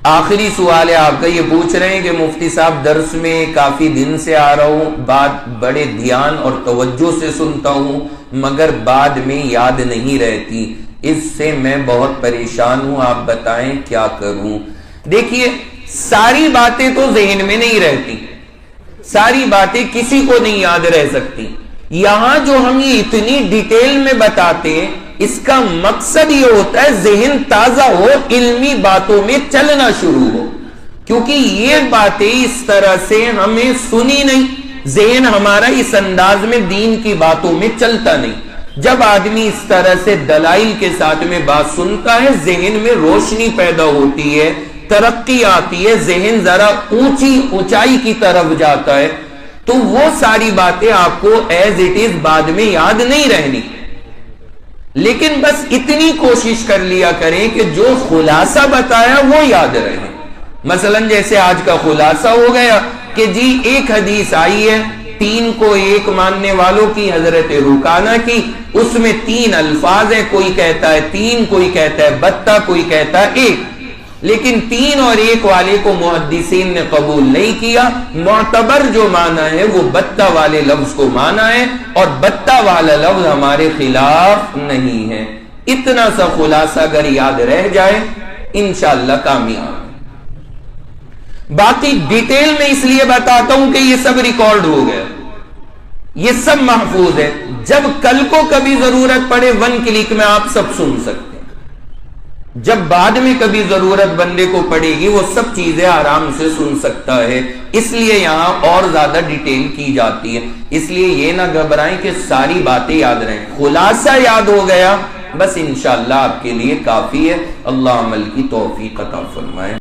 آخری سوال ہے آپ کا، یہ پوچھ رہے ہیں کہ مفتی صاحب درس میں کافی دن سے آ رہا ہوں، بات بڑے دھیان اور توجہ سے سنتا ہوں مگر بعد میں یاد نہیں رہتی، اس سے میں بہت پریشان ہوں، آپ بتائیں کیا کروں؟ دیکھیے ساری باتیں تو ذہن میں نہیں رہتی، ساری باتیں کسی کو نہیں یاد رہ سکتی۔ یہاں جو ہم یہ اتنی ڈیٹیل میں بتاتے ہیں اس کا مقصد یہ ہوتا ہے ذہن تازہ ہو، علمی باتوں میں چلنا شروع ہو، کیونکہ یہ باتیں اس طرح سے ہمیں سنی نہیں، ذہن ہمارا اس انداز میں دین کی باتوں میں چلتا نہیں۔ جب آدمی اس طرح سے دلائل کے ساتھ میں بات سنتا ہے ذہن میں روشنی پیدا ہوتی ہے، ترقی آتی ہے، ذہن ذرا اونچائی کی طرف جاتا ہے، تو وہ ساری باتیں آپ کو ایز اٹ از بعد میں یاد نہیں رہنی، لیکن بس اتنی کوشش کر لیا کریں کہ جو خلاصہ بتایا وہ یاد رہے۔ مثلا جیسے آج کا خلاصہ ہو گیا کہ جی ایک حدیث آئی ہے 3 کو 1 ماننے والوں کی، حضرت رکانہ کی، اس میں 3 الفاظ ہیں، کوئی کہتا ہے 3، کوئی کہتا ہے 72، کوئی کہتا ہے 1، لیکن 3 اور 1 والے کو محدثین نے قبول نہیں کیا، معتبر جو معنی ہے وہ 72 والے لفظ کو مانا ہے، اور 72 والا لفظ ہمارے خلاف نہیں ہے۔ اتنا سا خلاصہ اگر یاد رہ جائے انشاءاللہ کامیاب۔ باقی ڈیٹیل میں اس لیے بتاتا ہوں کہ یہ سب ریکارڈ ہو گیا، یہ سب محفوظ ہے، جب کل کو کبھی ضرورت پڑے 1 کلک میں آپ سب سن سکتے ہیں، جب بعد میں کبھی ضرورت بندے کو پڑے گی وہ سب چیزیں آرام سے سن سکتا ہے، اس لیے یہاں اور زیادہ ڈیٹیل کی جاتی ہے۔ اس لیے یہ نہ گھبرائیں کہ ساری باتیں یاد رہیں، خلاصہ یاد ہو گیا بس انشاءاللہ آپ کے لیے کافی ہے۔ اللہ عمل کی توفیق عطا فرمائے۔